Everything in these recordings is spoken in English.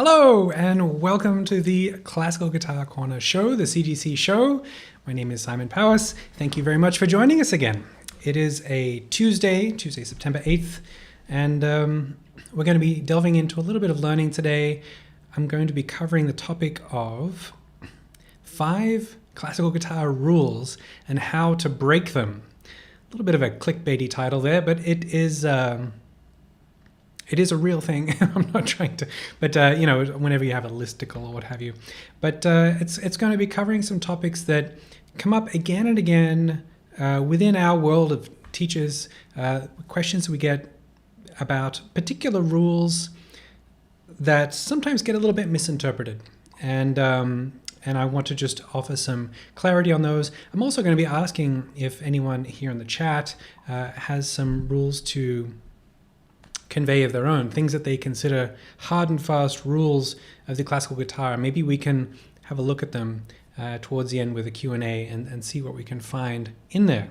Hello and welcome to the Classical Guitar Corner show, the CGC show. My name is Simon Powis. Thank you very much for joining us again. It is a Tuesday, September 8th, and we're going to be delving into a little bit of learning today. I'm going to be covering the topic of 5 classical guitar rules and how to break them. A little bit of a clickbaity title there, but it is a real thing. I'm not trying to, but whenever you have a listicle or what have you. But it's going to be covering some topics that come up again and again within our world of teachers, questions we get about particular rules that sometimes get a little bit misinterpreted. And I want to just offer some clarity on those. I'm also going to be asking if anyone here in the chat has some rules to convey of their own, things that they consider hard and fast rules of the classical guitar. Maybe we can have a look at them towards the end with a Q&A and see what we can find in there.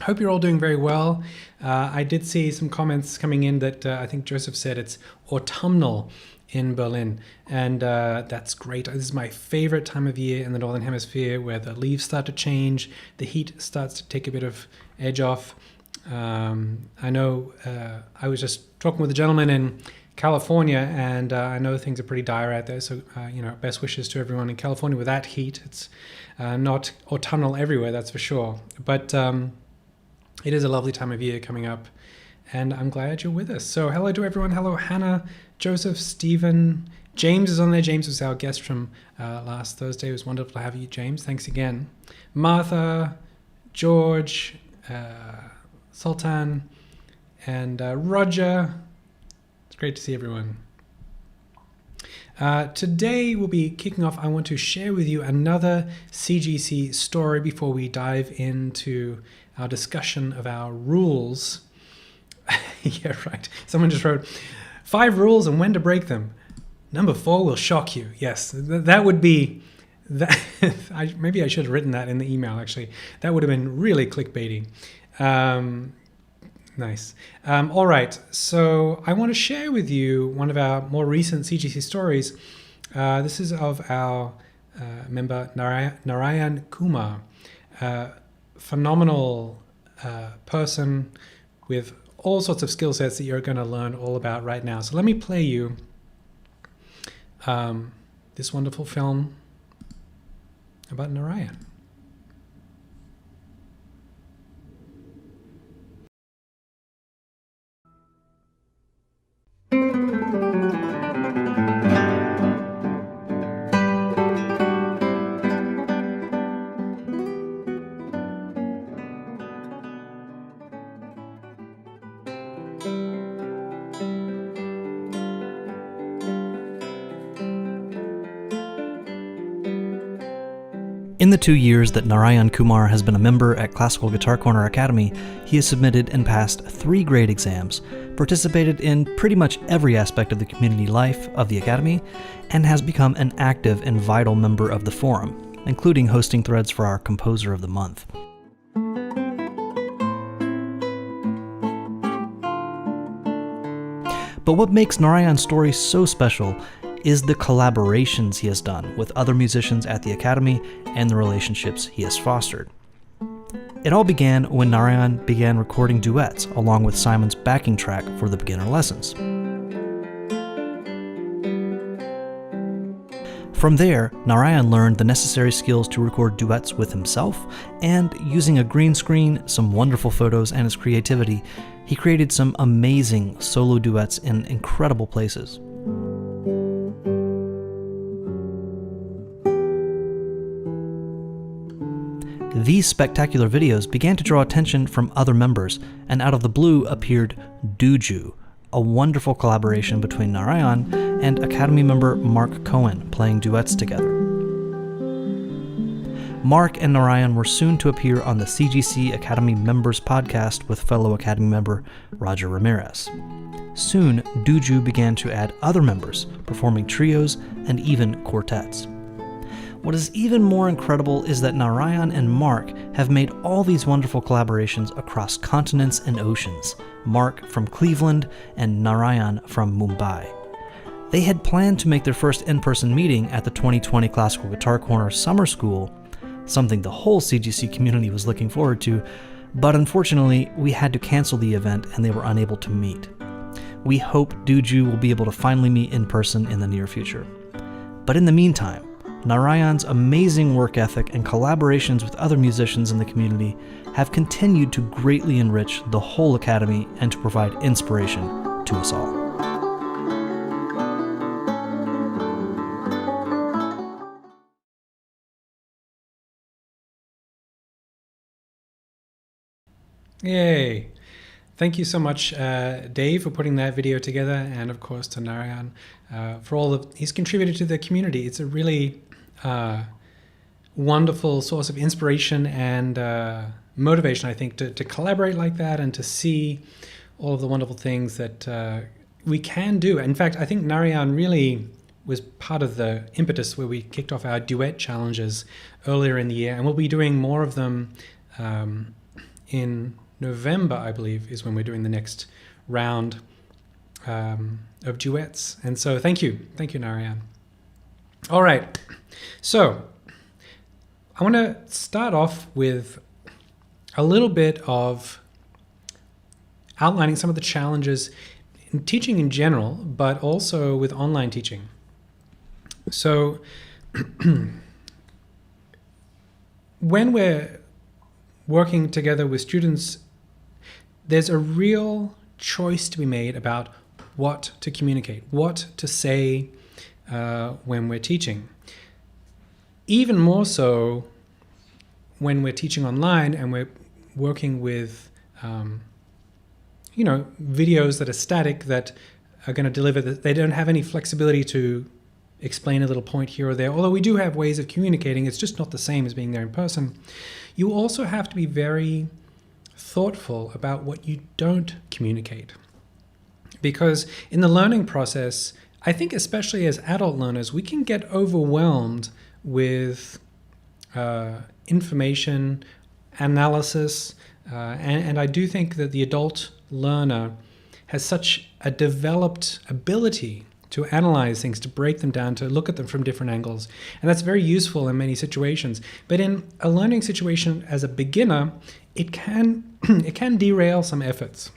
Hope you're all doing very well. I did see some comments coming in that I think Joseph said it's autumnal in Berlin, and that's great. This is my favorite time of year in the Northern Hemisphere, where the leaves start to change, the heat starts to take a bit of edge off. I know I was just talking with a gentleman in California, and I know things are pretty dire out there, so best wishes to everyone in California with that heat. It's not autumnal everywhere, that's for sure, but it is a lovely time of year coming up, and I'm glad you're with us. So hello to everyone. Hello Hannah, Joseph, Stephen, James is on there. James was our guest from last Thursday. It was wonderful to have you, James. Thanks again. Martha, George, Sultan, and Roger. It's great to see everyone. Today we'll be kicking off. I want to share with you another CGC story before we dive into our discussion of our rules. Yeah, right. Someone just wrote 5 rules and when to break them. Number 4 will shock you. Yes, that would be that. Maybe I should have written that in the email. Actually, that would have been really clickbaity. Nice. All right, so I want to share with you one of our more recent CGC stories. This is of our member Narayan Kumar, phenomenal person with all sorts of skill sets that you're going to learn all about right now. So let me play you this wonderful film about Narayan. In the 2 years that Narayan Kumar has been a member at Classical Guitar Corner Academy, he has submitted and passed 3 grade exams, participated in pretty much every aspect of the community life of the Academy, and has become an active and vital member of the forum, including hosting threads for our Composer of the Month. But what makes Narayan's story so special is the collaborations he has done with other musicians at the Academy and the relationships he has fostered. It all began when Narayan began recording duets along with Simon's backing track for the beginner lessons. From there, Narayan learned the necessary skills to record duets with himself, and using a green screen, some wonderful photos, and his creativity, he created some amazing solo duets in incredible places. These spectacular videos began to draw attention from other members, and out of the blue appeared Duju, a wonderful collaboration between Narayan and Academy member Mark Cohen playing duets together. Mark and Narayan were soon to appear on the CGC Academy Members podcast with fellow Academy member Roger Ramirez. Soon, Duju began to add other members, performing trios and even quartets. What is even more incredible is that Narayan and Mark have made all these wonderful collaborations across continents and oceans, Mark from Cleveland and Narayan from Mumbai. They had planned to make their first in-person meeting at the 2020 Classical Guitar Corner Summer School, something the whole CGC community was looking forward to, but unfortunately, we had to cancel the event and they were unable to meet. We hope Duju will be able to finally meet in person in the near future. But in the meantime, Narayan's amazing work ethic and collaborations with other musicians in the community have continued to greatly enrich the whole Academy and to provide inspiration to us all. Yay! Thank you so much, Dave, for putting that video together, and of course to Narayan for all of he's contributed to the community. It's a really wonderful source of inspiration and motivation, I think, to collaborate like that and to see all of the wonderful things that we can do. In fact, I think Narayan really was part of the impetus where we kicked off our duet challenges earlier in the year, and we'll be doing more of them in November, I believe, is when we're doing the next round of duets. And so thank you, Narayan. All right, so I want to start off with a little bit of outlining some of the challenges in teaching in general, but also with online teaching. So when we're working together with students, there's a real choice to be made about what to communicate, what to say when we're teaching. Even more so when we're teaching online and we're working with videos that are static, that are going to deliver, that they don't have any flexibility to explain a little point here or there. Although we do have ways of communicating, it's just not the same as being there in person. You also have to be very thoughtful about what you don't communicate. Because in the learning process, I think especially as adult learners, we can get overwhelmed with information, analysis, and I do think that the adult learner has such a developed ability to analyze things, to break them down, to look at them from different angles. And that's very useful in many situations. But in a learning situation as a beginner, it can derail some efforts.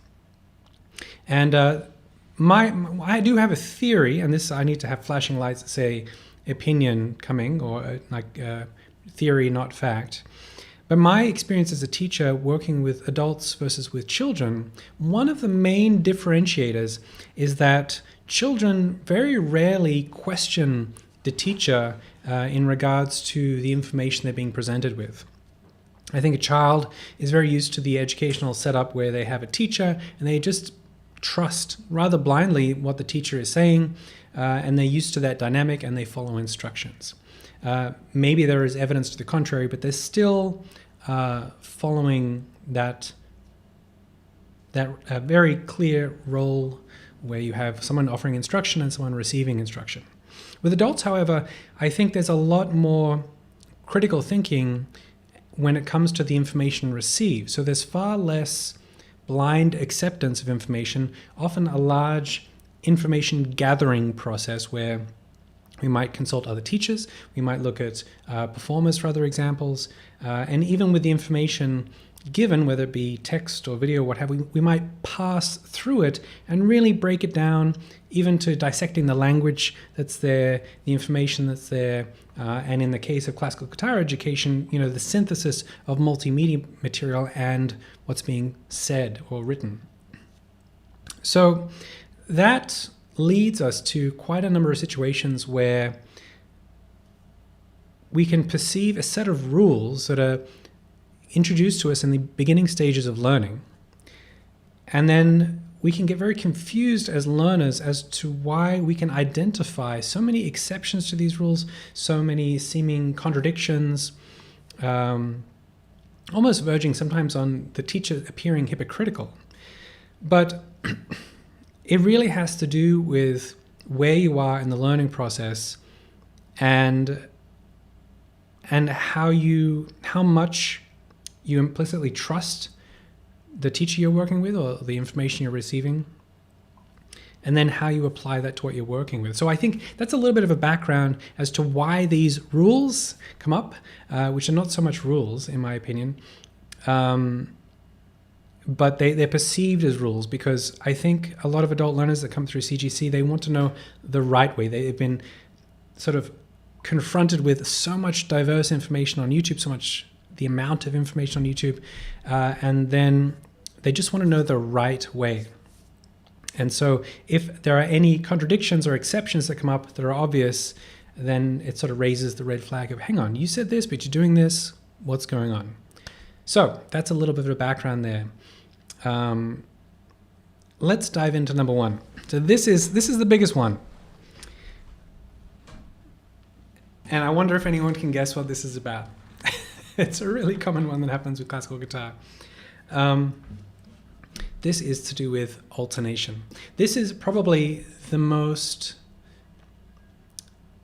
And I do have a theory, and this I need to have flashing lights that say opinion coming, or theory, not fact. But my experience as a teacher working with adults versus with children, one of the main differentiators is that children very rarely question the teacher in regards to the information they're being presented with. I think a child is very used to the educational setup where they have a teacher and they just trust rather blindly what the teacher is saying, and they're used to that dynamic and they follow instructions. Maybe there is evidence to the contrary, but they're still following that very clear role where you have someone offering instruction and someone receiving instruction. With adults, however, I think there's a lot more critical thinking when it comes to the information received. So there's far less blind acceptance of information, often a large information gathering process where we might consult other teachers, we might look at performers for other examples, and even with the information given, whether it be text or video, what have we might pass through it and really break it down, even to dissecting the language that's there, the information that's there, and in the case of classical guitar education, the synthesis of multimedia material and what's being said or written. So that leads us to quite a number of situations where we can perceive a set of rules that are introduced to us in the beginning stages of learning. And then we can get very confused as learners as to why we can identify so many exceptions to these rules, so many seeming contradictions, almost verging sometimes on the teacher appearing hypocritical. But it really has to do with where you are in the learning process and how much you implicitly trust the teacher you're working with or the information you're receiving. and then how you apply that to what you're working with. So I think that's a little bit of a background as to why these rules come up, which are not so much rules, in my opinion, but they're perceived as rules, because I think a lot of adult learners that come through CGC, they want to know the right way. They've been sort of confronted with so much diverse information on YouTube, so much the amount of information on YouTube, and then they just want to know the right way. And so if there are any contradictions or exceptions that come up that are obvious, then it sort of raises the red flag of, hang on, you said this, but you're doing this, what's going on? So that's a little bit of a background there. Let's dive into number one. So this is the biggest one. And I wonder if anyone can guess what this is about. It's a really common one that happens with classical guitar. This is to do with alternation. This is probably the most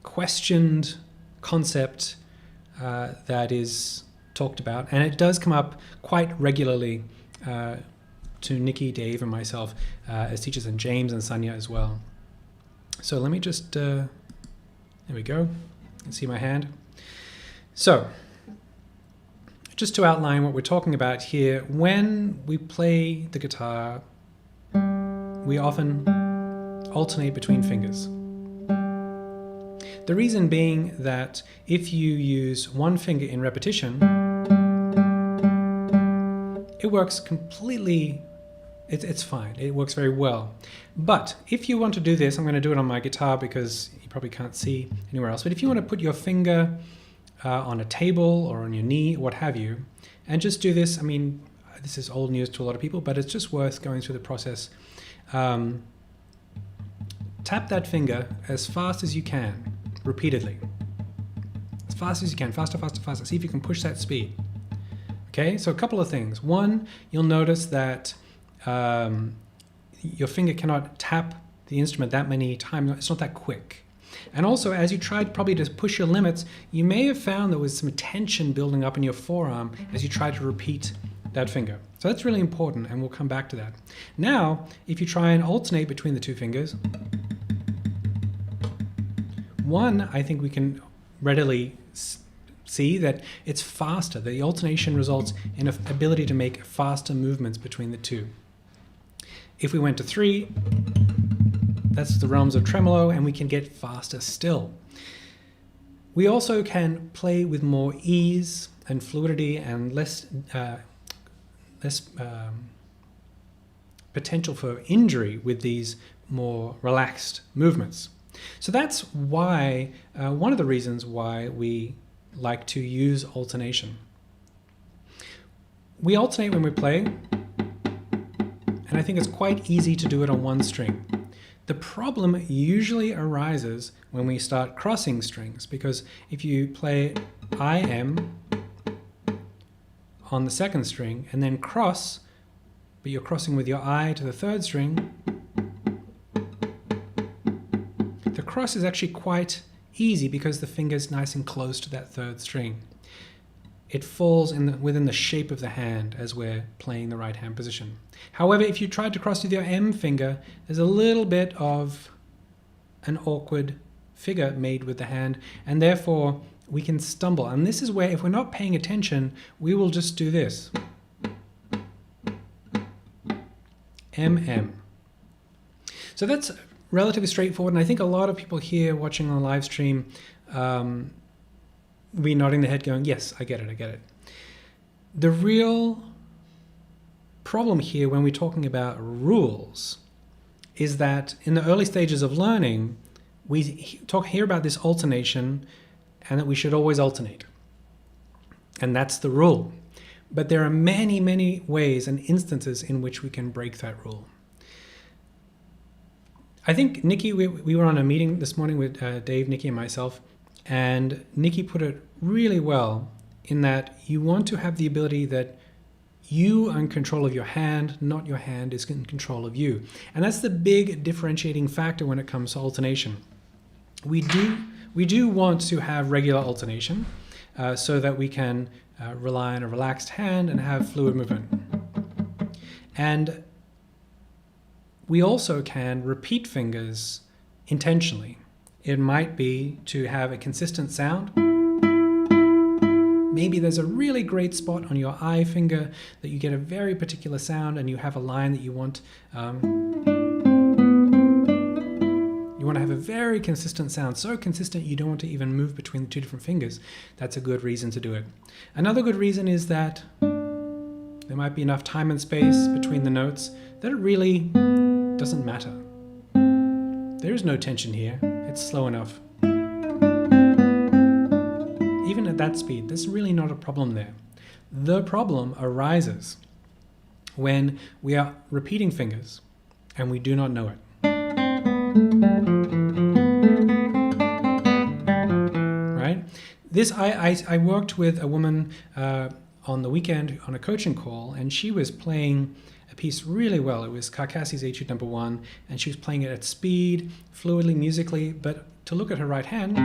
questioned concept that is talked about, and it does come up quite regularly to Nikki, Dave, and myself as teachers, and James and Sonia as well. So let me just, there we go. You can see my hand. So just to outline what we're talking about here, when we play the guitar, we often alternate between fingers. The reason being that if you use one finger in repetition, it works completely, it's fine, it works very well. But if you want to do this, I'm going to do it on my guitar because you probably can't see anywhere else, but if you want to put your finger on a table or on your knee, what have you, and just do this. I mean, this is old news to a lot of people, but it's just worth going through the process. Tap that finger as fast as you can, repeatedly. As fast as you can, faster, faster, faster. See if you can push that speed. Okay, so a couple of things. One, you'll notice that your finger cannot tap the instrument that many times. It's not that quick. And also, as you tried probably to push your limits, you may have found there was some tension building up in your forearm as you tried to repeat that finger. So that's really important, and we'll come back to that. Now, if you try and alternate between the two fingers, one, I think we can readily see that it's faster. The alternation results in an ability to make faster movements between the two. If we went to 3, that's the realms of tremolo, and we can get faster still. We also can play with more ease and fluidity and less potential for injury with these more relaxed movements. So that's why, one of the reasons why we like to use alternation. We alternate when we play, and I think it's quite easy to do it on one string. The problem usually arises when we start crossing strings, because if you play IM on the second string and then cross, but you're crossing with your I to the third string, the cross is actually quite easy because the finger's nice and close to that third string. It falls within the shape of the hand as we're playing the right hand position. However, if you try to cross with your M finger, there's a little bit of an awkward figure made with the hand, and therefore we can stumble. And this is where, if we're not paying attention, we will just do this. MM. So that's relatively straightforward, and I think a lot of people here watching on the live stream be nodding their head going, yes, I get it, I get it. The real problem here when we're talking about rules is that in the early stages of learning, we hear about this alternation and that we should always alternate. And that's the rule. But there are many, many ways and instances in which we can break that rule. I think Nikki, we were on a meeting this morning with Dave, Nikki, and myself, and Nikki put it really well in that you want to have the ability that you are in control of your hand, not your hand is in control of you. And that's the big differentiating factor when it comes to alternation. We do want to have regular alternation so that we can rely on a relaxed hand and have fluid movement. And We also can repeat fingers intentionally. It might be to have a consistent sound. Maybe there's a really great spot on your I finger that you get a very particular sound, and you have a line that you want. You want to have a very consistent sound, so consistent you don't want to even move between the two different fingers. That's a good reason to do it. Another good reason is that there might be enough time and space between the notes that it really doesn't matter. There is no tension here. It's slow enough. Even at that speed, there's really not a problem there. The problem arises when we are repeating fingers and we do not know it. Right? I worked with a woman on the weekend on a coaching call, and she was playing a piece really well. It was Carcassi's Etude No. 1, and she was playing it at speed, fluidly, musically, but to look at her right hand,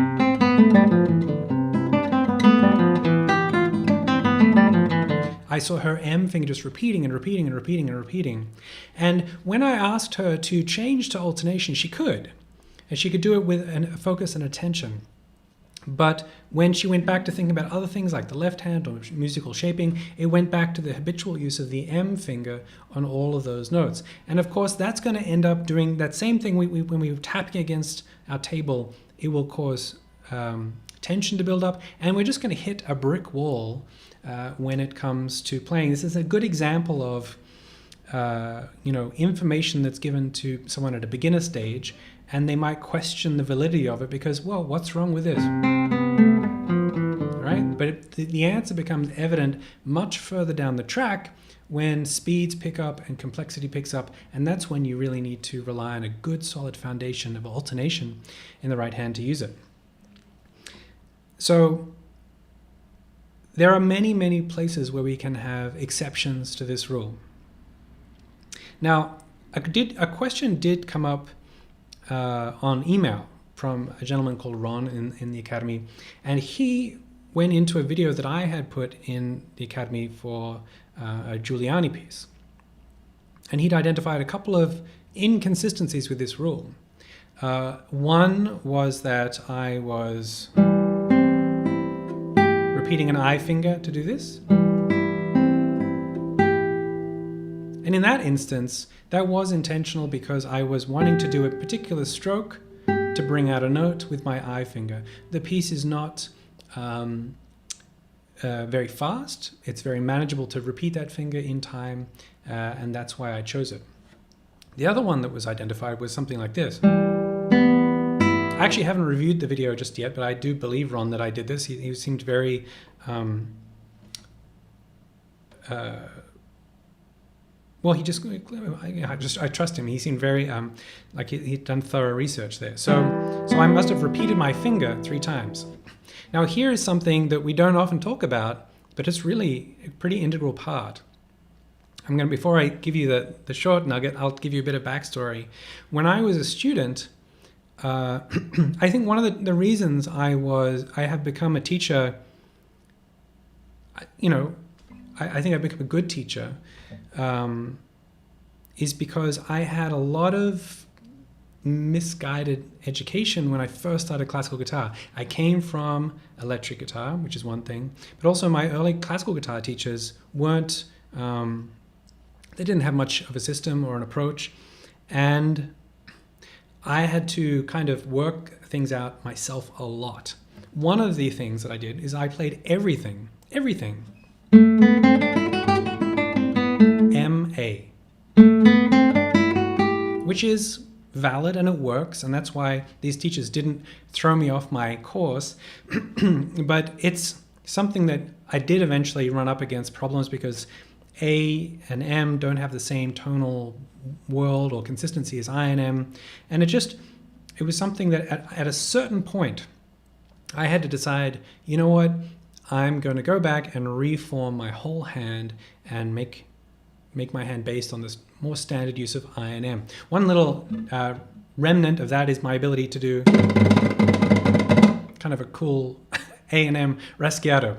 I saw her M finger just repeating and repeating and repeating and repeating. And when I asked her to change to alternation, she could. And she could do it with a focus and attention. But when she went back to thinking about other things like the left hand or musical shaping, it went back to the habitual use of the M finger on all of those notes. And of course, that's going to end up doing that same thing when we were tapping against our table. It will cause tension to build up, and we're just going to hit a brick wall when it comes to playing. This is a good example of information that's given to someone at a beginner stage, and they might question the validity of it because, well, what's wrong with this? Right? But the answer becomes evident much further down the track when speeds pick up and complexity picks up, and that's when you really need to rely on a good solid foundation of alternation in the right hand to use it. So there are many, many places where we can have exceptions to this rule. Now, a question did come up on email from a gentleman called Ron in the Academy, and he went into a video that I had put in the Academy for a Giuliani piece. And he'd identified a couple of inconsistencies with this rule. One was that I was repeating an I finger to do this. And in that instance, that was intentional because I was wanting to do a particular stroke to bring out a note with my I finger. The piece is not very fast. It's very manageable to repeat that finger in time, and that's why I chose it. The other one that was identified was something like this. I actually haven't reviewed the video just yet, but I do believe, Ron, that I did this. He seemed very well, I trust him. He seemed very like he'd done thorough research there. So I must have repeated my finger 3 times. Now here is something that we don't often talk about, but it's really a pretty integral part. Before I give you the short nugget, I'll give you a bit of backstory. When I was a student, I think one of the reasons I have become a teacher, I think I've become a good teacher, is because I had a lot of misguided education when I first started classical guitar. I came from electric guitar, which is one thing, but also my early classical guitar teachers weren't, they didn't have much of a system or an approach, and I had to kind of work things out myself a lot. One of the things that I did is I played everything, M-A, which is valid and it works, and that's why these teachers didn't throw me off my course. But it's something that I did eventually run up against problems because A and M don't have the same tonal world or consistency as I and M, and it was something that at a certain point I had to decide, you know what, I'm going to go back and reform my whole hand and make my hand based on this more standard use of I and M. One little remnant of that is my ability to do kind of a cool A and M raschiato.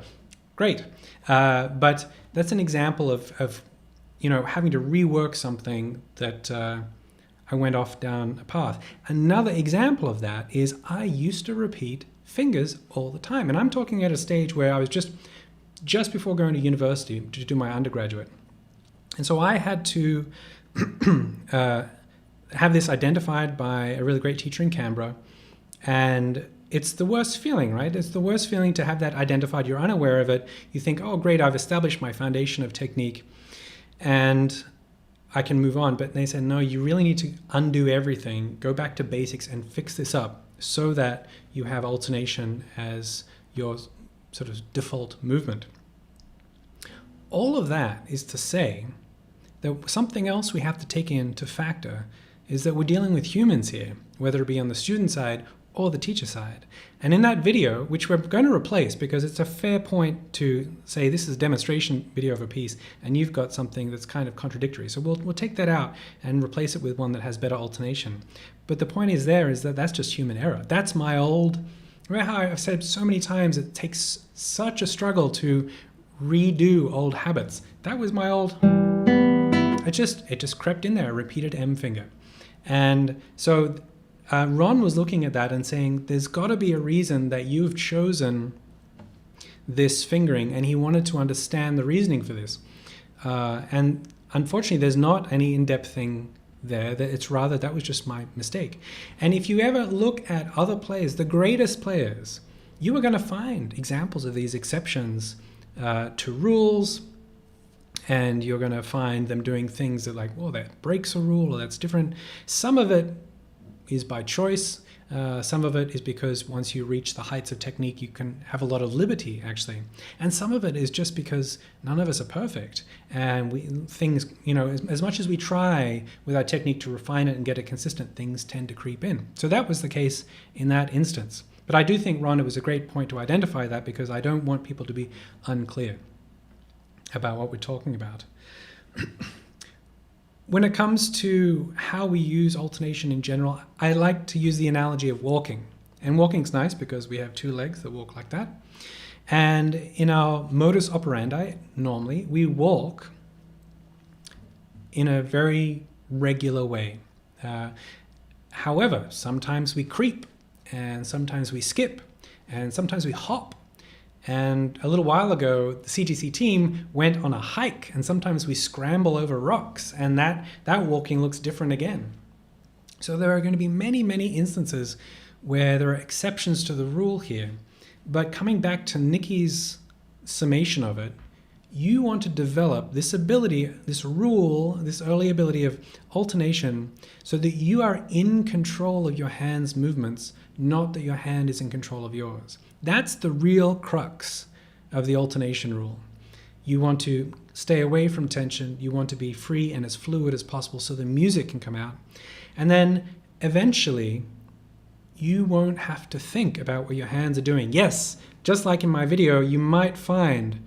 Great. But that's an example of having to rework something that I went off down a path. Another example of that is I used to repeat fingers all the time. And I'm talking at a stage where I was just before going to university to do my undergraduate. And so I had to have this identified by a really great teacher in Canberra. And it's the worst feeling, right? It's the worst feeling to have that identified. You're unaware of it. You think, oh, great, I've established my foundation of technique and I can move on. But they said, no, you really need to undo everything, go back to basics and fix this up so that you have alternation as your sort of default movement. All of that is to say that something else we have to take into factor is that we're dealing with humans here, whether it be on the student side or the teacher side. And in that video, which we're going to replace because it's a fair point to say this is a demonstration video of a piece and you've got something that's kind of contradictory. So we'll take that out and replace it with one that has better alternation. But the point is that that's just human error. That's my old, remember how I've said so many times it takes such a struggle to redo old habits. That was my old, it just crept in there, a repeated M finger. And so Ron was looking at that and saying, there's got to be a reason that you've chosen this fingering, and he wanted to understand the reasoning for this. And unfortunately, there's not any in-depth thing there. That it's rather, that was just my mistake. And if you ever look at other players, the greatest players, you are going to find examples of these exceptions to rules, and you're going to find them doing things that like, oh, that breaks a rule, or that's different. Some of it is by choice. Some of it is because once you reach the heights of technique, you can have a lot of liberty, actually. And some of it is just because none of us are perfect. And things, as much as we try with our technique to refine it and get it consistent, things tend to creep in. So that was the case in that instance. But I do think, Ron, it was a great point to identify that because I don't want people to be unclear about what we're talking about. When it comes to how we use alternation in general, I like to use the analogy of walking. And walking's nice because we have two legs that walk like that. And in our modus operandi, normally, we walk in a very regular way. However, sometimes we creep, and sometimes we skip, and sometimes we hop. And a little while ago, the CGC team went on a hike, and sometimes we scramble over rocks, and that walking looks different again. So there are going to be many, many instances where there are exceptions to the rule here. But coming back to Nikki's summation of it, you want to develop this ability, this rule, this early ability of alternation so that you are in control of your hand's movements, not that your hand is in control of yours. That's the real crux of the alternation rule. You want to stay away from tension. You want to be free and as fluid as possible so the music can come out. And then eventually, you won't have to think about what your hands are doing. Yes, just like in my video, you might find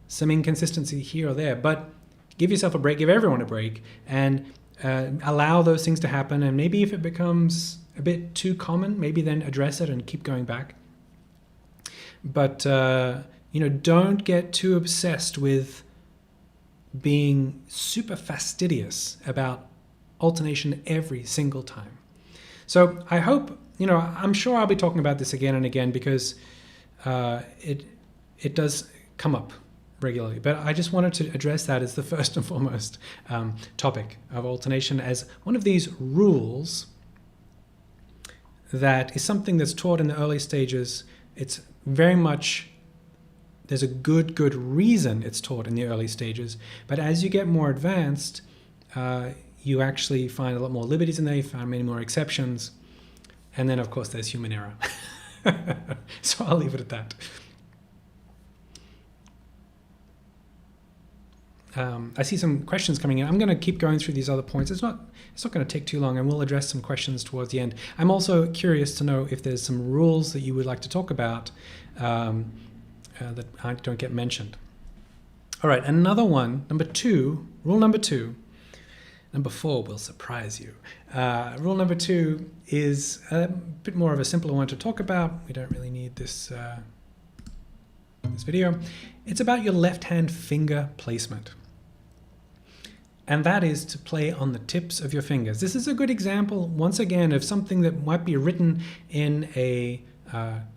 some inconsistency here or there, but give yourself a break, give everyone a break, and allow those things to happen. And maybe if it becomes a bit too common, maybe then address it and keep going back. But, don't get too obsessed with being super fastidious about alternation every single time. So I hope, I'm sure I'll be talking about this again and again because it does come up regularly. But I just wanted to address that as the first and foremost topic of alternation as one of these rules that is something that's taught in the early stages. It's very much, there's a good reason it's taught in the early stages. But as you get more advanced, you actually find a lot more liberties in there, you find many more exceptions. And then, of course, there's human error. So I'll leave it at that. I see some questions coming in. I'm going to keep going through these other points. It's not going to take too long, and we'll address some questions towards the end. I'm also curious to know if there's some rules that you would like to talk about that I don't get mentioned. All right, another one, rule number two. Number 4 will surprise you. Rule number 2 is a bit more of a simpler one to talk about. We don't really need this video. It's about your left hand finger placement. and that is to play on the tips of your fingers. This is a good example, once again, of something that might be written in a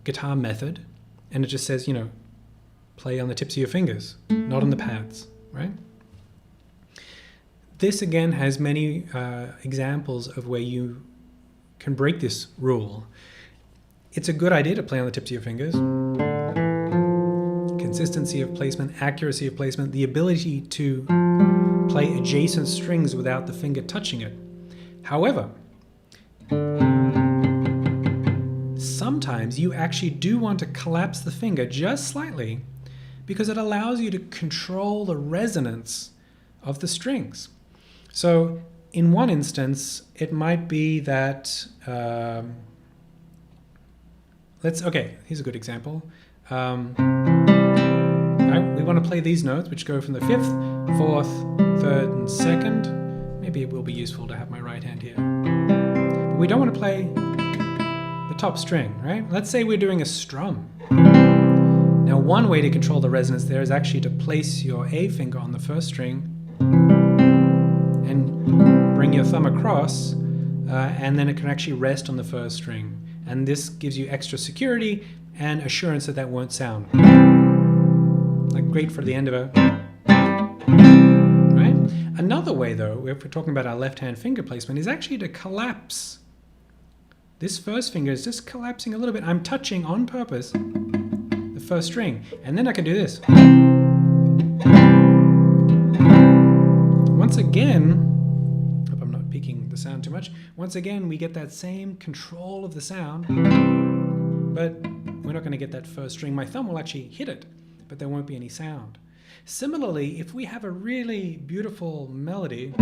guitar method, and it just says, play on the tips of your fingers, not on the pads, right? This, again, has many examples of where you can break this rule. It's a good idea to play on the tips of your fingers. Consistency of placement, accuracy of placement, the ability to play adjacent strings without the finger touching it. However, sometimes you actually do want to collapse the finger just slightly because it allows you to control the resonance of the strings. So in one instance, it might be that, here's a good example. We want to play these notes, which go from the 5th, 4th, 3rd, and 2nd. Maybe it will be useful to have my right hand here. But we don't want to play the top string, right? Let's say we're doing a strum. Now, one way to control the resonance there is actually to place your A finger on the first string and bring your thumb across, and then it can actually rest on the first string. And this gives you extra security and assurance that that won't sound like great for the end of a, right? Another way, though, if we're talking about our left-hand finger placement, is actually to collapse. This first finger is just collapsing a little bit. I'm touching on purpose the first string, and then I can do this. Once again, hope I'm not peaking the sound too much. Once again, we get that same control of the sound, but we're not going to get that first string. My thumb will actually hit it, but there won't be any sound. Similarly, if we have a really beautiful melody,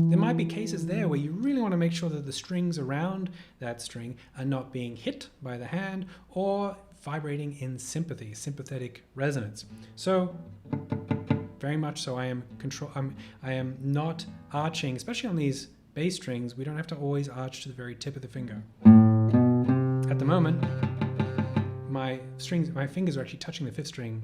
there might be cases there where you really want to make sure that the strings around that string are not being hit by the hand or vibrating in sympathy, sympathetic resonance. So, very much so, I am not arching, especially on these bass strings. We don't have to always arch to the very tip of the finger. At the moment, my fingers are actually touching the 5th string.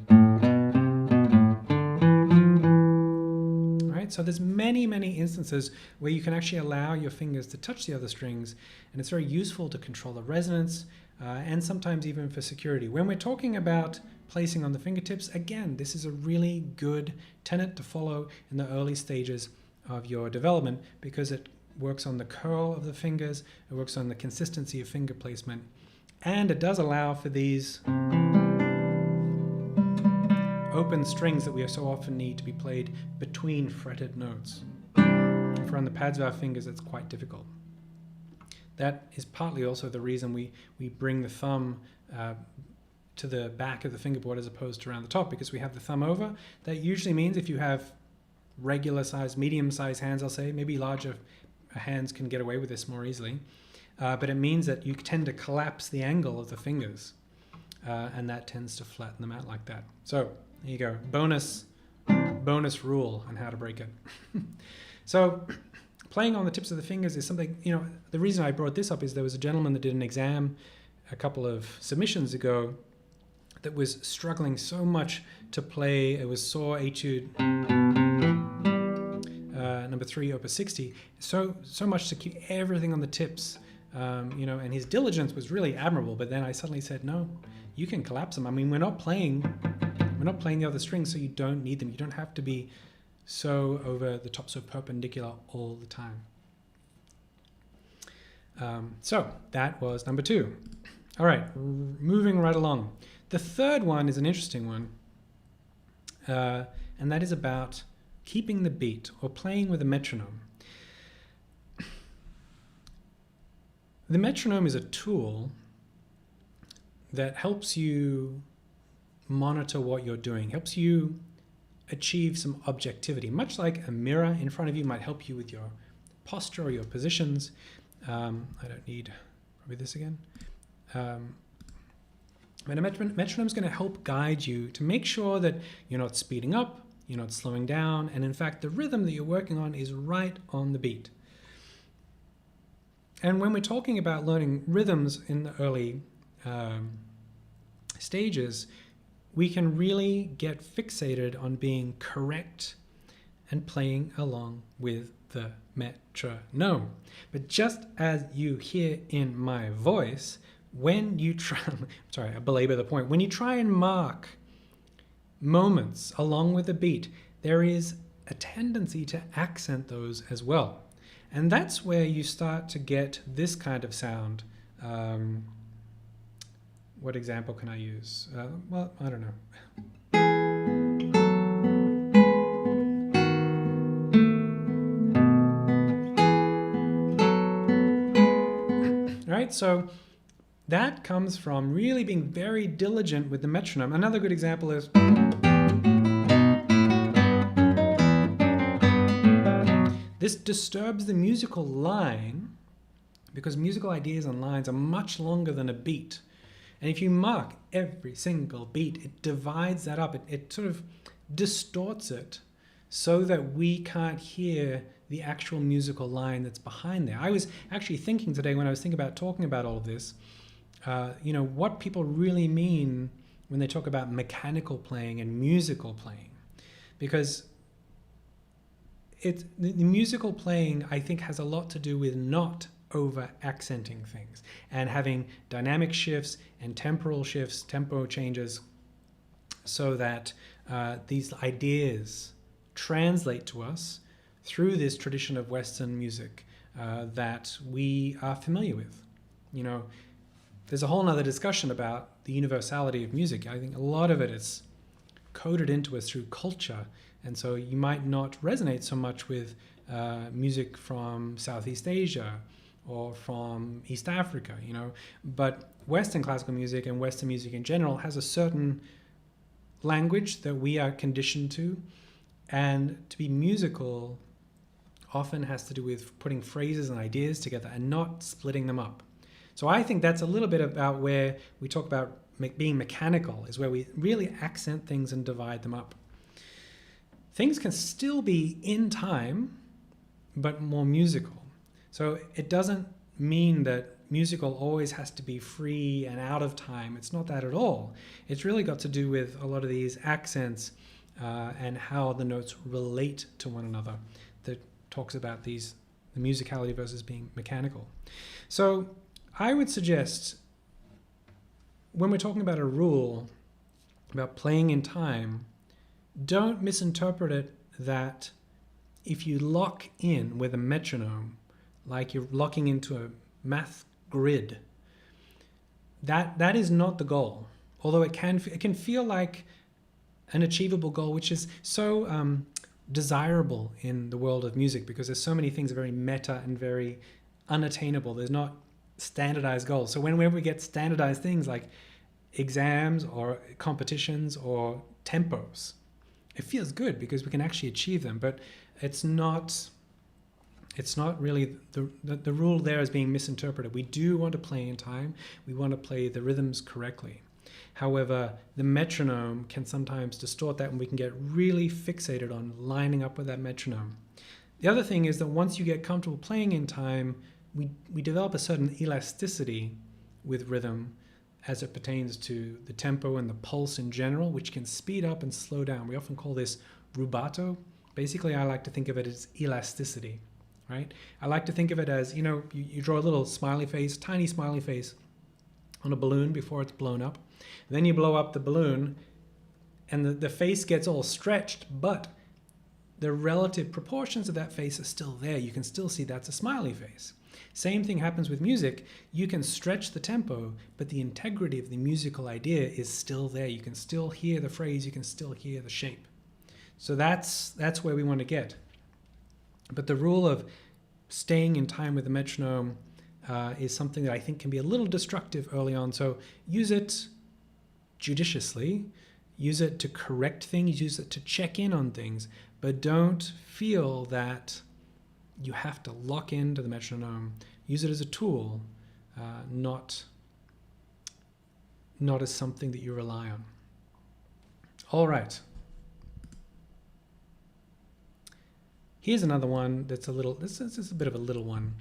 All right, so there's many instances where you can actually allow your fingers to touch the other strings, and it's very useful to control the resonance, and sometimes even for security. When we're talking about placing on the fingertips, again, this is a really good tenet to follow in the early stages of your development because it works on the curl of the fingers, it works on the consistency of finger placement, and it does allow for these open strings that we so often need to be played between fretted notes. For on the pads of our fingers, it's quite difficult. That is partly also the reason we bring the thumb to the back of the fingerboard as opposed to around the top, because we have the thumb over. That usually means if you have regular size, medium size hands, I'll say, maybe larger hands can get away with this more easily, but it means that you tend to collapse the angle of the fingers, and that tends to flatten them out like that. So there you go, bonus rule on how to break it. So playing on the tips of the fingers is something, the reason I brought this up is there was a gentleman that did an exam a couple of submissions ago that was struggling so much to play. It was Saw Etude number 3, opus 60, so much to keep everything on the tips, and his diligence was really admirable. But then I suddenly said, no, you can collapse them. I mean, we're not playing the other strings, so you don't need them. You don't have to be so over the top, so perpendicular all the time. So that was number 2. All right, moving right along. The third one is an interesting one, and that is about keeping the beat or playing with a metronome. The metronome is a tool that helps you monitor what you're doing, helps you achieve some objectivity, much like a mirror in front of you might help you with your posture or your positions. I don't need probably this again. But a metronome is going to help guide you to make sure that you're not speeding up, you're not slowing down, and in fact the rhythm that you're working on is right on the beat. And when we're talking about learning rhythms in the early stages, we can really get fixated on being correct and playing along with the metronome. But just as you hear in my voice, when you try, sorry, I belabor the point, when you try and mark moments along with the beat, there is a tendency to accent those as well. And that's where you start to get this kind of sound. What example can I use? Well, I don't know. Right? So that comes from really being very diligent with the metronome. Another good example is this disturbs the musical line because musical ideas and lines are much longer than a beat. And if you mark every single beat, it divides that up. It sort of distorts it so that we can't hear the actual musical line that's behind there. I was actually thinking today when I was thinking about talking about all of this, what people really mean when they talk about mechanical playing and musical playing. Because the musical playing, I think, has a lot to do with not over accenting things and having dynamic shifts and temporal shifts, tempo changes, so that these ideas translate to us through this tradition of Western music that we are familiar with. There's a whole nother discussion about the universality of music. I think a lot of it is coded into us through culture, and so you might not resonate so much with music from Southeast Asia or from East Africa, but Western classical music and Western music in general has a certain language that we are conditioned to, and to be musical often has to do with putting phrases and ideas together and not splitting them up. So I think that's a little bit about where we talk about being mechanical, is where we really accent things and divide them up. Things can still be in time, but more musical. So it doesn't mean that musical always has to be free and out of time. It's not that at all. It's really got to do with a lot of these accents and how the notes relate to one another. That talks about the musicality versus being mechanical. So I would suggest when we're talking about a rule about playing in time, don't misinterpret it that if you lock in with a metronome, like you're locking into a math grid, that is not the goal. Although it can feel like an achievable goal, which is so desirable in the world of music because there's so many things that are very meta and very unattainable. There's not standardized goals. So whenever we get standardized things like exams or competitions or tempos, it feels good because we can actually achieve them, but it's not really the rule there is being misinterpreted. We do want to play in time. We want to play the rhythms correctly. However, the metronome can sometimes distort that, and we can get really fixated on lining up with that metronome. The other thing is that once you get comfortable playing in time, we develop a certain elasticity with rhythm as it pertains to the tempo and the pulse in general, which can speed up and slow down. We often call this rubato. Basically, I like to think of it as elasticity, right? I like to think of it as, you draw a little smiley face, tiny smiley face on a balloon before it's blown up. Then you blow up the balloon and the face gets all stretched, but the relative proportions of that face are still there. You can still see that's a smiley face. Same thing happens with music. You can stretch the tempo, but the integrity of the musical idea is still there. You can still hear the phrase, you can still hear the shape. So that's where we want to get. But the rule of staying in time with the metronome is something that I think can be a little destructive early on. So use it judiciously, use it to correct things, use it to check in on things, but don't feel that you have to lock into the metronome. Use it as a tool, not as something that you rely on. All right. Here's another one that's this is a bit of a little one.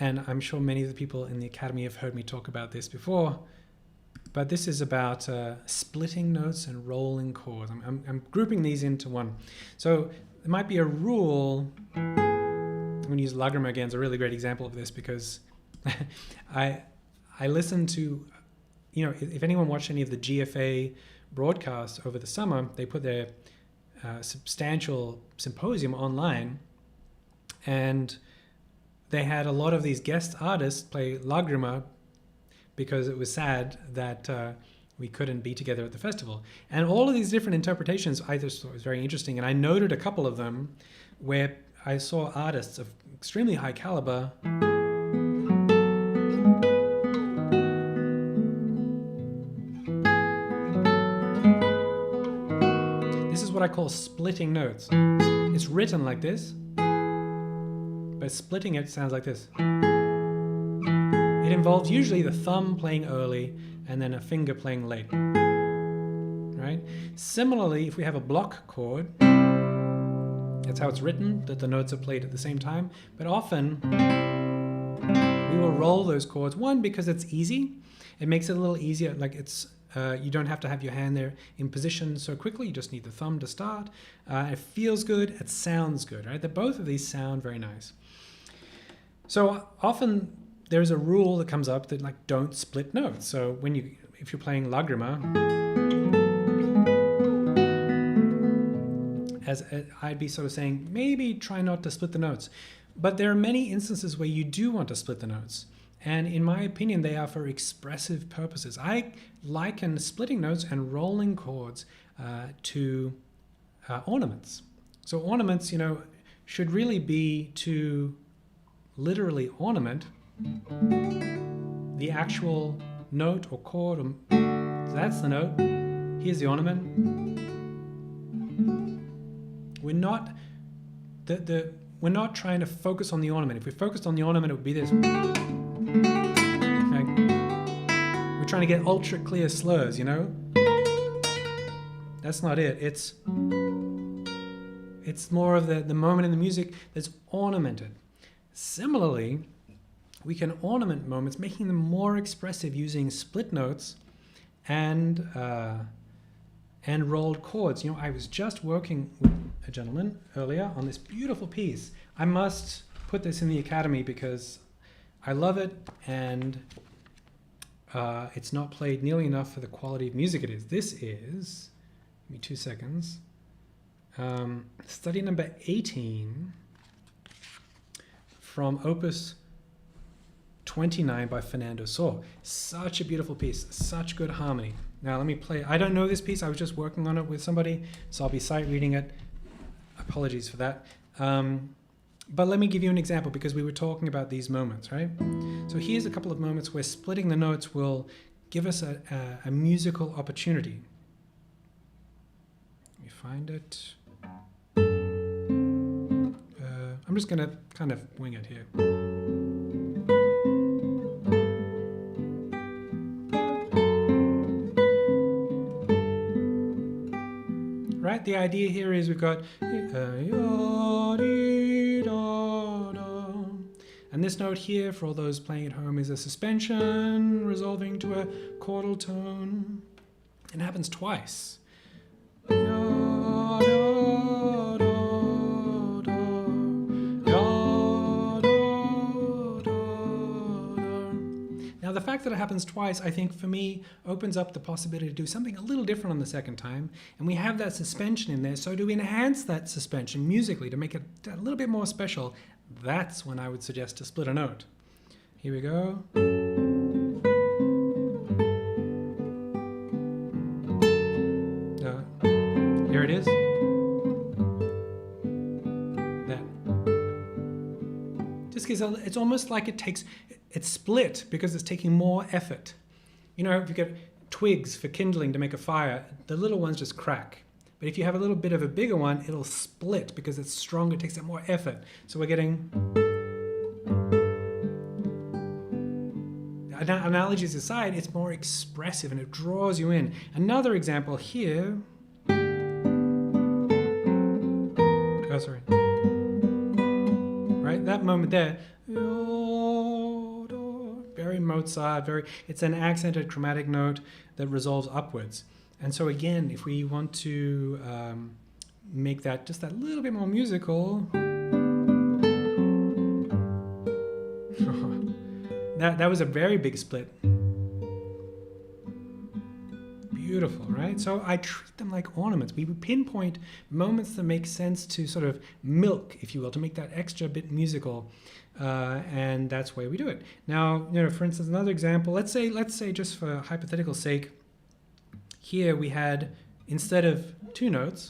And I'm sure many of the people in the Academy have heard me talk about this before. but this is about splitting notes and rolling chords. I'm grouping these into one. So there might be a rule. I'm going to use Lagrima again as a really great example of this, because I listen to, if anyone watched any of the GFA broadcasts over the summer, they put their substantial symposium online, and they had a lot of these guest artists play Lagrima because it was sad that we couldn't be together at the festival. And all of these different interpretations I just thought was very interesting, and I noted a couple of them where I saw artists of extremely high caliber this is what I call splitting notes. It's written like this, but splitting it sounds like this. It involves usually the thumb playing early and then a finger playing late. Right? Similarly, if we have a block chord, that's how it's written, that the notes are played at the same time. But often, we will roll those chords. One, because it's easy. It makes it a little easier. Like it's, you don't have to have your hand there in position so quickly. You just need the thumb to start. It feels good. It sounds good, right? Both of these sound very nice. So often, there's a rule that comes up that don't split notes. So if you're playing Lagrima, I'd be sort of saying, maybe try not to split the notes. But there are many instances where you do want to split the notes. And in my opinion, they are for expressive purposes. I liken splitting notes and rolling chords to ornaments. So ornaments, should really be to literally ornament the actual note or chord. So that's the note. Here's the ornament. We're not we're not trying to focus on the ornament. If we focused on the ornament, it would be this. Okay? We're trying to get ultra clear slurs, That's not it. It's more of the moment in the music that's ornamented. Similarly, we can ornament moments, making them more expressive using split notes and rolled chords. I was just working with a gentleman earlier on this beautiful piece. I must put this in the Academy because I love it, and it's not played nearly enough for the quality of music it is. This is, give me 2 seconds, study number 18 from Opus 29 by Fernando Sor. Such a beautiful piece, such good harmony. Now let me play. I don't know this piece. I was just working on it with somebody, so I'll be sight reading it. Apologies for that. But let me give you an example, because we were talking about these moments, right? So here's a couple of moments where splitting the notes will give us a musical opportunity. Let me find it. I'm just going to kind of wing it here. Right? The idea here is we've got and this note here, for all those playing at home, is a suspension resolving to a chordal tone. It happens twice. Now, the fact that it happens twice, I think, for me, opens up the possibility to do something a little different on the second time. And we have that suspension in there. So to enhance that suspension musically, to make it a little bit more special, that's when I would suggest to split a note. Here we go. Here it is. That. Just because it's almost like it's split because it's taking more effort. If you get twigs for kindling to make a fire, the little ones just crack. But if you have a little bit of a bigger one, it'll split because it's stronger, it takes up more effort. So we're getting... Analogies aside, it's more expressive and it draws you in. Another example here... Oh, sorry. Right, that moment there... Very very Mozart, it's an accented chromatic note that resolves upwards. And so again, if we want to make that just that little bit more musical, that was a very big split. Beautiful, right? So I treat them like ornaments. We pinpoint moments that make sense to sort of milk, if you will, to make that extra bit musical, and that's the way we do it. Now, for instance, another example. Let's say, just for hypothetical sake, here we had, instead of 2 notes,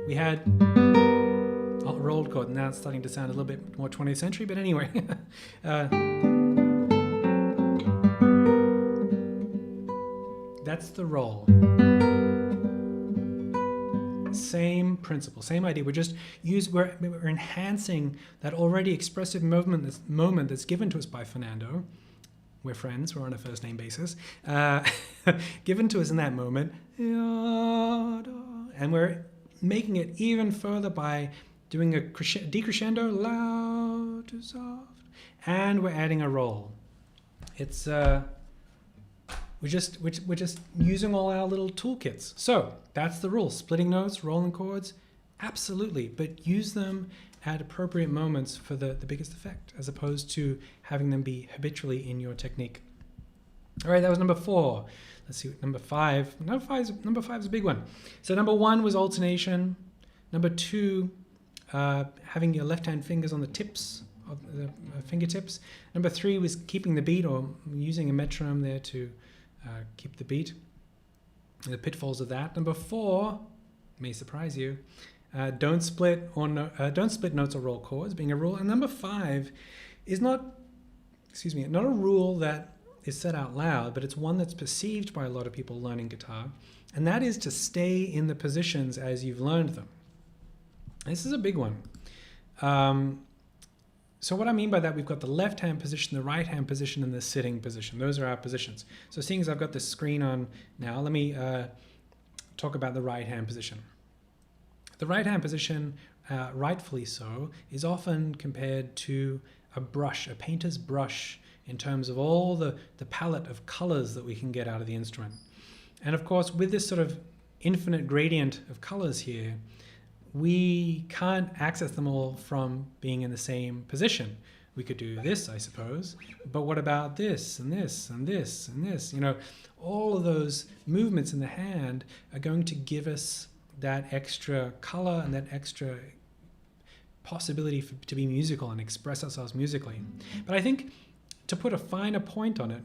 we had a rolled chord. Now it's starting to sound a little bit more 20th century, but anyway. That's the roll. Same principle, same idea. We're enhancing that already expressive moment that's given to us by Fernando. We're friends, we're on a first name basis. Given to us in that moment. And we're making it even further by doing a decrescendo, loud to soft. And we're adding a roll. It's we're just using all our little toolkits. So that's the rule. Splitting notes, rolling chords, absolutely. But use them at appropriate moments for the biggest effect, as opposed to having them be habitually in your technique. All right, that was number 4. Let's see what number 5. Number five is a big one. So number 1 was alternation. Number 2, having your left-hand fingers on the tips of the fingertips. Number 3 was keeping the beat, or using a metronome there to keep the beat. The pitfalls of that. Number 4 may surprise you. Don't split notes or roll chords, being a rule. And number 5 is not a rule that is said out loud, but it's one that's perceived by a lot of people learning guitar, and that is to stay in the positions as you've learned them. This is a big one. So what I mean by that, we've got the left-hand position, the right-hand position, and the sitting position. Those are our positions. So seeing as I've got this screen on now, let me talk about the right-hand position. The right-hand position, rightfully so, is often compared to a brush, a painter's brush, in terms of all the palette of colors that we can get out of the instrument. And of course, with this sort of infinite gradient of colors here, we can't access them all from being in the same position. We could do this, I suppose, but what about this and this and this and this? All of those movements in the hand are going to give us that extra color and that extra possibility to be musical and express ourselves musically. But I think, to put a finer point on it,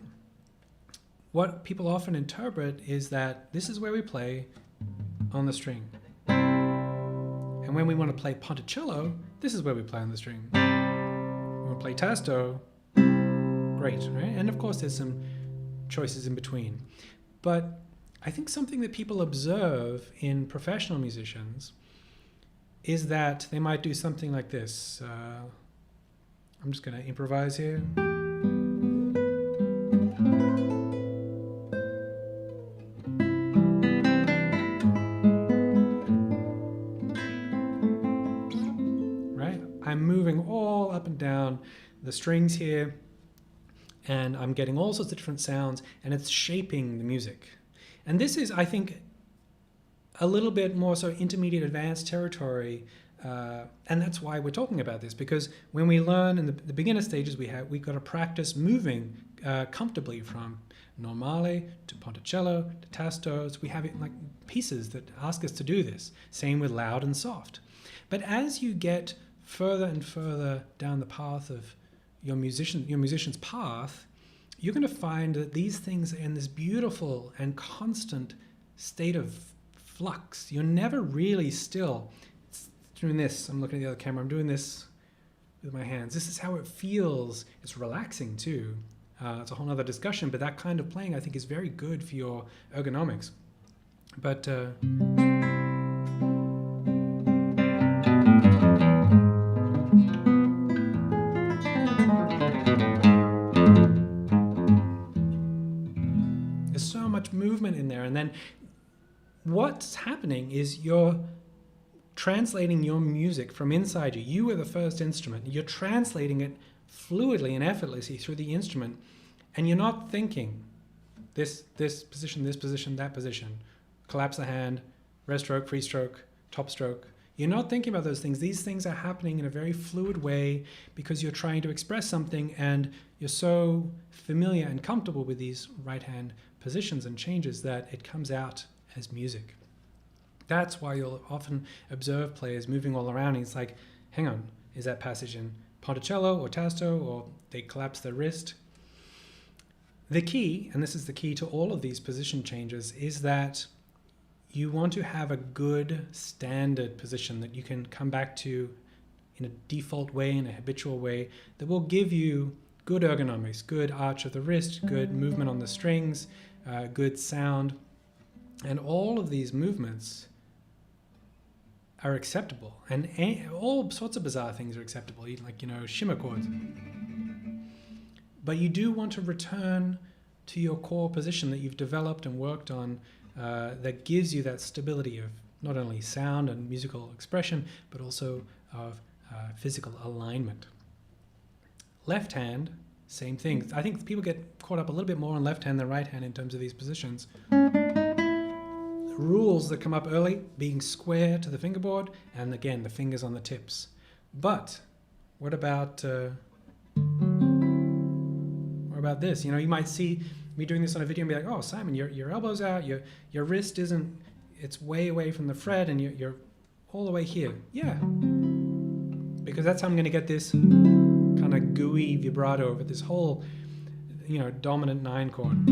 what people often interpret is that this is where we play on the string. And when we want to play ponticello, this is where we play on the string. When we want to play tasto, great, right? And of course there's some choices in between. But I think something that people observe in professional musicians is that they might do something like this. I'm just going to improvise here. I'm moving all up and down the strings here, and I'm getting all sorts of different sounds, and it's shaping the music. And this is, I think, a little bit more so intermediate advanced territory, and that's why we're talking about this, because when we learn in the beginner stages, we've got to practice moving comfortably from normale to ponticello to tastos. We have it like pieces that ask us to do this. Same with loud and soft. But as you get further and further down the path of your musician's path, you're going to find that these things are in this beautiful and constant state of flux. You're never really still. It's doing this. I'm looking at the other camera. I'm doing this with my hands. This is how it feels. It's relaxing too. It's a whole other discussion, but that kind of playing I think is very good for your ergonomics. But movement in there, and then what's happening is you're translating your music from inside you. You are the first instrument. You're translating it fluidly and effortlessly through the instrument, And you're not thinking this position, that position, collapse the hand, rest stroke, free stroke, top stroke. You're not thinking about those things. These things are happening in a very fluid way because you're trying to express something and you're so familiar and comfortable with these right hand positions and changes that it comes out as music. That's why you'll often observe players moving all around and it's like, hang on, is that passage in Ponticello or Tasto, or they collapse their wrist? The key, and this is the key to all of these position changes, is that you want to have a good standard position that you can come back to in a default way, in a habitual way, that will give you good ergonomics, good arch of the wrist, good movement on the strings, good sound. And all of these movements are acceptable. And all sorts of bizarre things are acceptable, like, shimmer chords. But you do want to return to your core position that you've developed and worked on, that gives you that stability of not only sound and musical expression, but also of physical alignment. Left hand, same thing. I think people get caught up a little bit more on left hand than right hand in terms of these positions. Rules that come up early, being square to the fingerboard, and again, the fingers on the tips. But what about this? You might see me doing this on a video and be like, oh, Simon, your elbow's out, your wrist isn't, it's way away from the fret, and you're all the way here. Yeah, because that's how I'm going to get this kind of gooey vibrato over this whole, dominant 9 chord.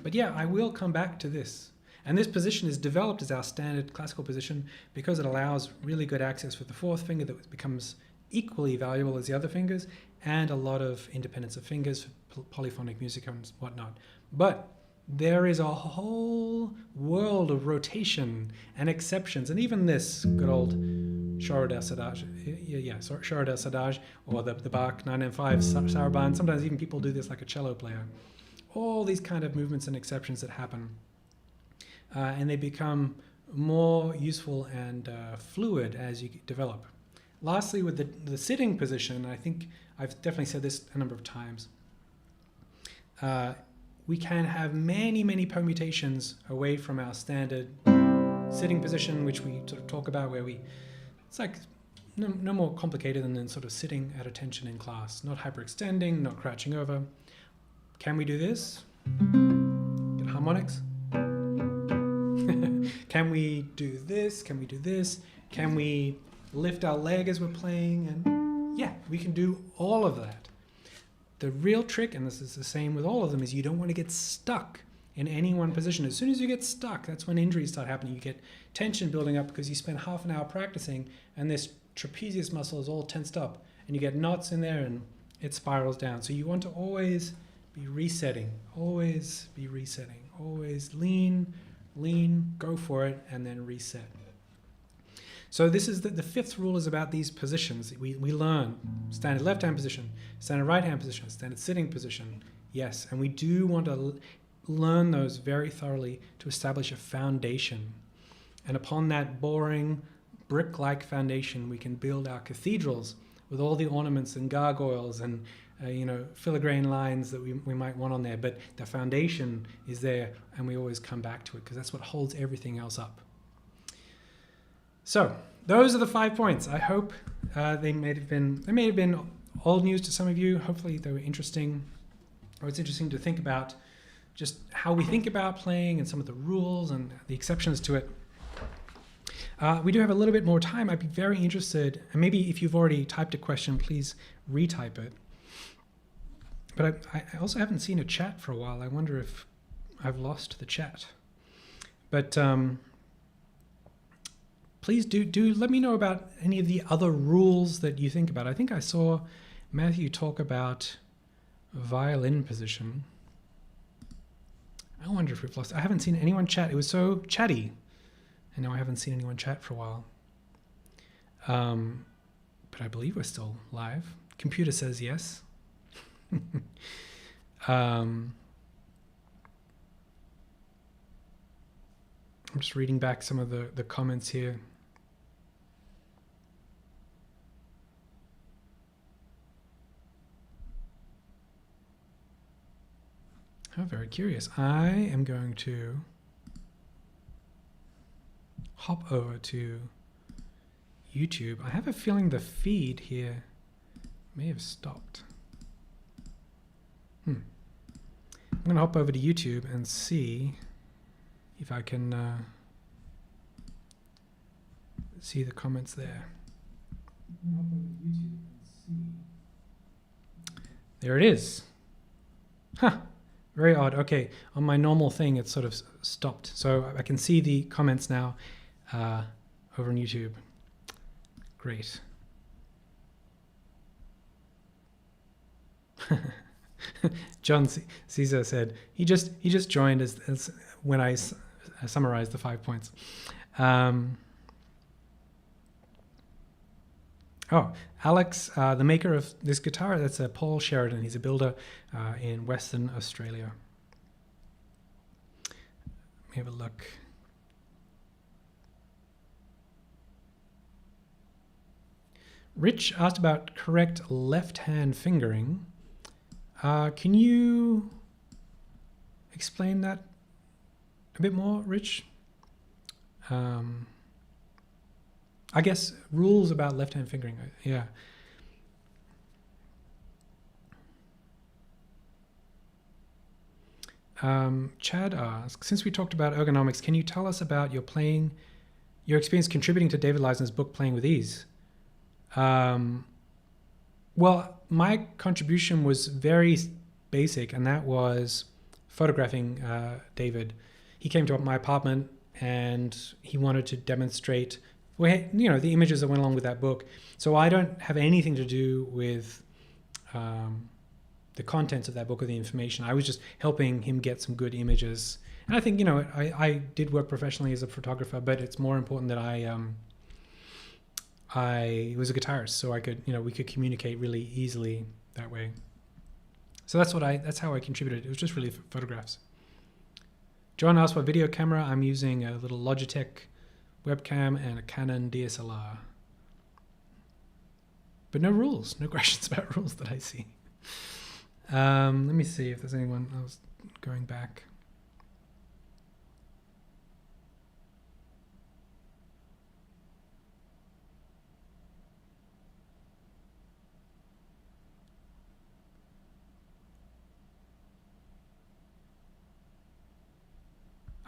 But yeah, I will come back to this. And this position is developed as our standard classical position because it allows really good access with the 4th finger that becomes equally valuable as the other fingers, and a lot of independence of fingers for polyphonic music and whatnot. But there is a whole world of rotation and exceptions, and even this good old Chord Sadage, Chord Sadage, or the Bach 995 Sarabande. Sometimes even people do this like a cello player. All these kind of movements and exceptions that happen, and they become more useful and fluid as you develop. Lastly, with the sitting position, I think I've definitely said this a number of times, we can have many, many permutations away from our standard sitting position, which we sort of talk about, where it's like no more complicated than sort of sitting at attention in class, not hyperextending, not crouching over. Can we do this? Get harmonics? Can we do this? Can we do this? Can we lift our leg as we're playing? And yeah, we can do all of that. The real trick, and this is the same with all of them, is you don't want to get stuck in any one position. As soon as you get stuck, that's when injuries start happening. You get tension building up because you spend half an hour practicing and this trapezius muscle is all tensed up and you get knots in there and it spirals down. So you want to always be resetting, always lean, go for it, and then reset. So this is the 5th rule, is about these positions. We learn standard left hand position, standard right hand position, standard sitting position. Yes, and we do want to learn those very thoroughly to establish a foundation. And upon that boring brick-like foundation, we can build our cathedrals with all the ornaments and gargoyles and filigrane lines that we might want on there. But the foundation is there, and we always come back to it because that's what holds everything else up. So those are the 5 points. I hope they may have been old news to some of you. Hopefully they were interesting, or it's interesting to think about just how we think about playing and some of the rules and the exceptions to it. We do have a little bit more time. I'd be very interested, and maybe if you've already typed a question, please retype it. But I also haven't seen a chat for a while. I wonder if I've lost the chat. But please do let me know about any of the other rules that you think about. I think I saw Matthew talk about violin position. I wonder if we've lost. I haven't seen anyone chat. It was so chatty. And now I haven't seen anyone chat for a while. But I believe we're still live. Computer says yes. I'm just reading back some of the comments here. Oh, very curious. I am going to hop over to YouTube. I have a feeling the feed here may have stopped. I'm going to hop over to YouTube and see if I can see the comments there. There it is. Huh. Very odd. Okay, on my normal thing, it's sort of stopped. So I can see the comments now over on YouTube. Great. John Caesar said he just joined as when I summarized the 5 points. Alex, the maker of this guitar, that's Paul Sheridan. He's a builder in Western Australia. Let me have a look. Rich asked about correct left-hand fingering. Can you explain that a bit more, Rich? I guess rules about left-hand fingering. Yeah. Chad asks, since we talked about ergonomics, can you tell us about your experience contributing to David Leisner's book, Playing with Ease? Well, my contribution was very basic, and that was photographing David. He came to my apartment, and he wanted to demonstrate, the images that went along with that book. So I don't have anything to do with the contents of that book or the information. I was just helping him get some good images. And I think, I did work professionally as a photographer, but it's more important that I was a guitarist, so I could, we could communicate really easily that way. So that's how I contributed. It was just really photographs. John asked what video camera. I'm using a little Logitech webcam and a Canon DSLR. But no rules, no questions about rules that I see. Let me see if there's anyone else going back.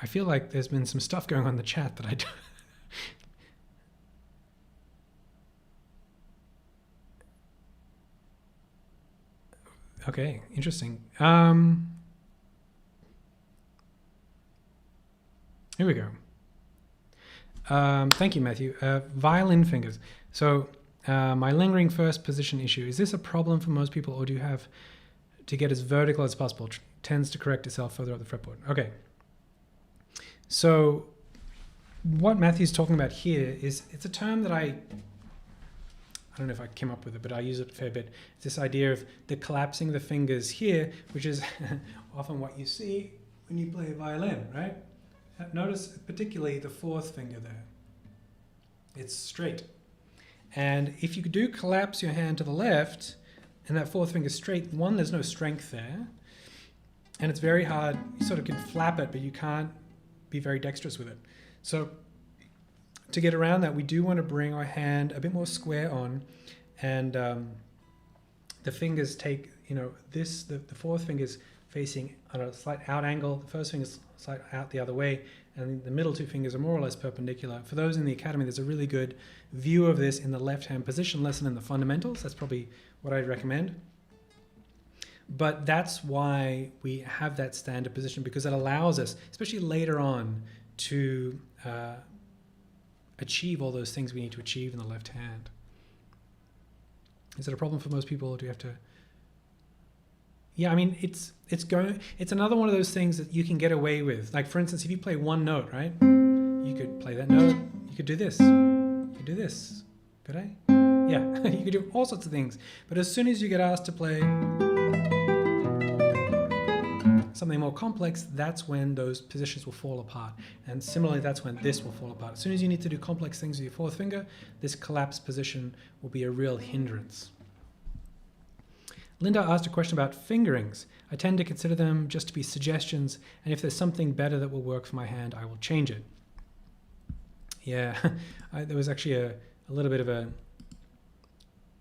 I feel like there's been some stuff going on in the chat that I don't. Okay, interesting. Here we go. Thank you, Matthew. Violin fingers. So my lingering first position issue, is this a problem for most people, or do you have to get as vertical as possible? Tends to correct itself further up the fretboard. Okay. So what Matthew's talking about here is, it's a term that I don't know if I came up with it, but I use it a fair bit. It's this idea of the collapsing the fingers here, which is often what you see when you play a violin, right? Notice particularly the fourth finger there. It's straight. And if you do collapse your hand to the left and that fourth finger straight, one, there's no strength there. And it's very hard. You sort of can flap it, but you can't be very dexterous with it. So to get around that, we do want to bring our hand a bit more square on, and the fingers take, the fourth finger's facing on a slight out angle, the first finger's slight out the other way, and the middle two fingers are more or less perpendicular. For those in the academy, there's a really good view of this in the left-hand position lesson in the fundamentals. That's probably what I'd recommend. But that's why we have that standard position, because it allows us, especially later on, to achieve all those things we need to achieve in the left hand. Is it a problem for most people, or do you have to? Yeah, I mean, it's another one of those things that you can get away with. Like, for instance, if you play one note, right? You could play that note. You could do this. You could do this. Could I? Yeah, you could do all sorts of things. But as soon as you get asked to play something more complex, that's when those positions will fall apart. And similarly, that's when this will fall apart. As soon as you need to do complex things with your fourth finger, this collapsed position will be a real hindrance. Linda asked a question about fingerings. I tend to consider them just to be suggestions, and if there's something better that will work for my hand, I will change it. Yeah, there was actually a little bit of a...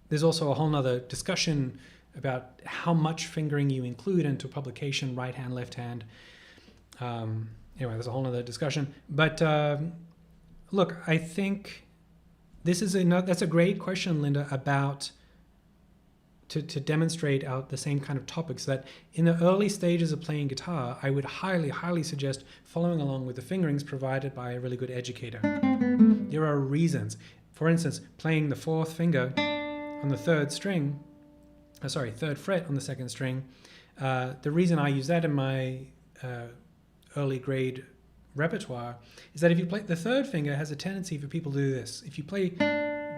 There's also a whole nother discussion about how much fingering you include into a publication, right hand, left hand. Anyway, there's a whole nother discussion. But look, I think that's a great question, Linda, about to demonstrate out the same kind of topics, that in the early stages of playing guitar, I would highly, highly suggest following along with the fingerings provided by a really good educator. There are reasons. For instance, playing the fourth finger on the third fret on the second string. The reason I use that in my early grade repertoire is that if you play the third finger, has a tendency for people to do this. If you play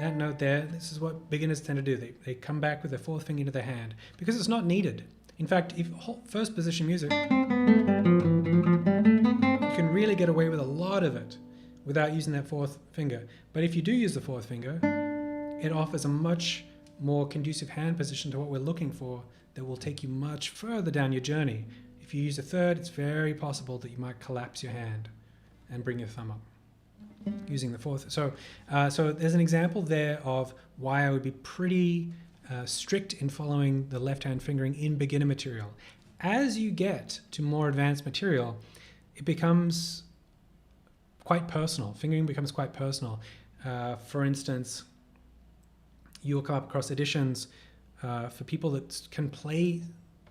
that note there, this is what beginners tend to do. They come back with their fourth finger into their hand because it's not needed. In fact, if first position music, you can really get away with a lot of it without using that fourth finger. But if you do use the fourth finger, it offers a much more conducive hand position to what we're looking for that will take you much further down your journey. If you use a third, it's very possible that you might collapse your hand and bring your thumb up using the fourth. So there's an example there of why I would be pretty strict in following the left-hand fingering in beginner material. As you get to more advanced material, it becomes quite personal. Fingering becomes quite personal. For instance, you'll come across editions for people that can play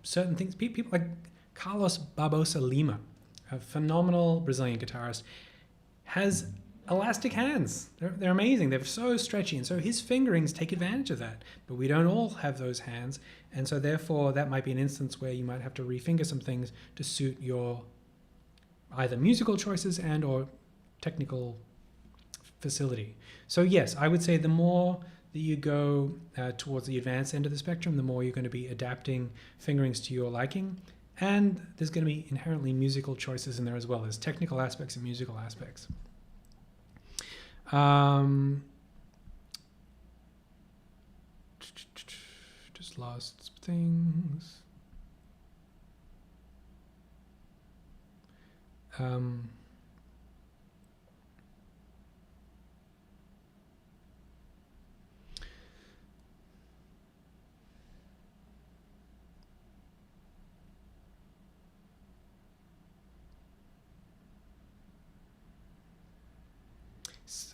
certain things. People like Carlos Barbosa Lima, a phenomenal Brazilian guitarist, has elastic hands. They're amazing. They're so stretchy, and so his fingerings take advantage of that. But we don't all have those hands, and so therefore that might be an instance where you might have to refinger some things to suit your either musical choices and or technical facility. So yes, I would say the more that you go towards the advanced end of the spectrum, the more you're going to be adapting fingerings to your liking. And there's going to be inherently musical choices in there as well. There's technical aspects and musical aspects. Just lost things.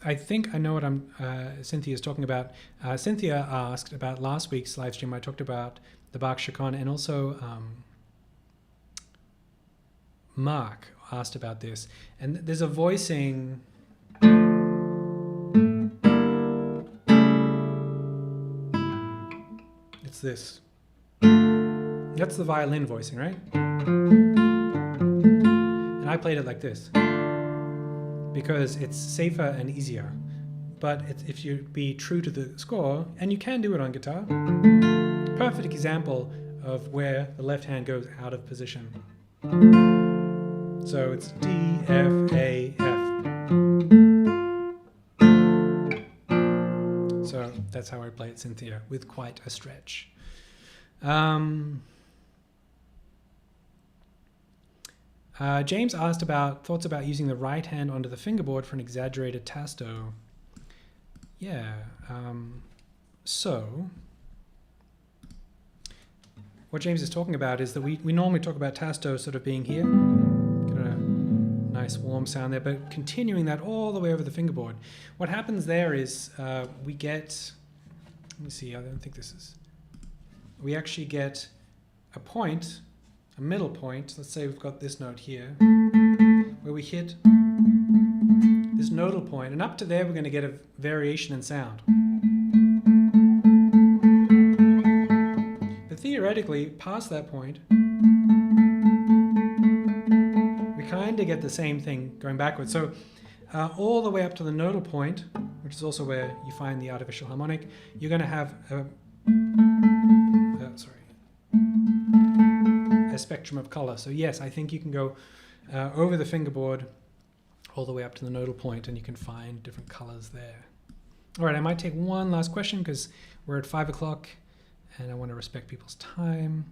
I think I know what Cynthia's talking about. Cynthia asked about last week's live stream. I talked about the Bach Chaconne, and also Mark asked about this. And there's a voicing. It's this. That's the violin voicing, right? And I played it like this, because it's safer and easier. But if you be true to the score, and you can do it on guitar, perfect example of where the left hand goes out of position. So it's D, F, A, F. So that's how I play it, Cynthia, with quite a stretch. James asked about thoughts about using the right hand onto the fingerboard for an exaggerated tasto. Yeah. So what James is talking about is that we normally talk about tasto sort of being here. Get a nice warm sound there, but continuing that all the way over the fingerboard. What happens there is we get, let me see, I don't think this is, we actually get a point, a middle point. Let's say we've got this note here, where we hit this nodal point, and up to there we're going to get a variation in sound. But theoretically, past that point, we kind of get the same thing going backwards. So all the way up to the nodal point, which is also where you find the artificial harmonic, you're going to have a spectrum of color. So yes, I think you can go over the fingerboard all the way up to the nodal point, and you can find different colors there. All right, I might take one last question because we're at 5 o'clock, and I want to respect people's time.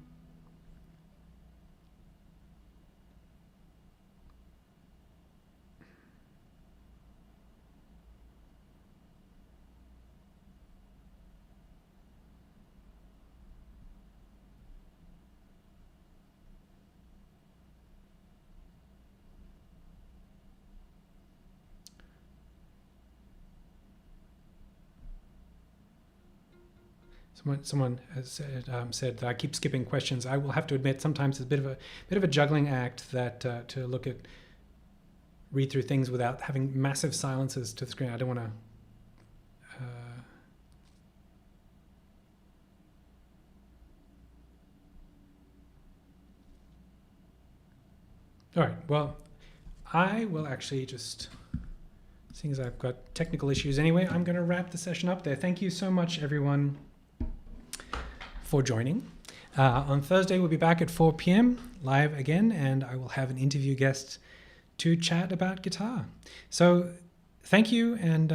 Someone has said that I keep skipping questions. I will have to admit sometimes it's a bit of a juggling act that to read through things without having massive silences to the screen. I don't want to. All right. Well, I will actually just, seeing as I've got technical issues anyway, I'm going to wrap the session up there. Thank you so much, everyone, for joining. On Thursday, we'll be back at 4 p.m. live again, and I will have an interview guest to chat about guitar. So thank you, and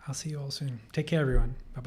I'll see you all soon. Take care, everyone. Bye-bye.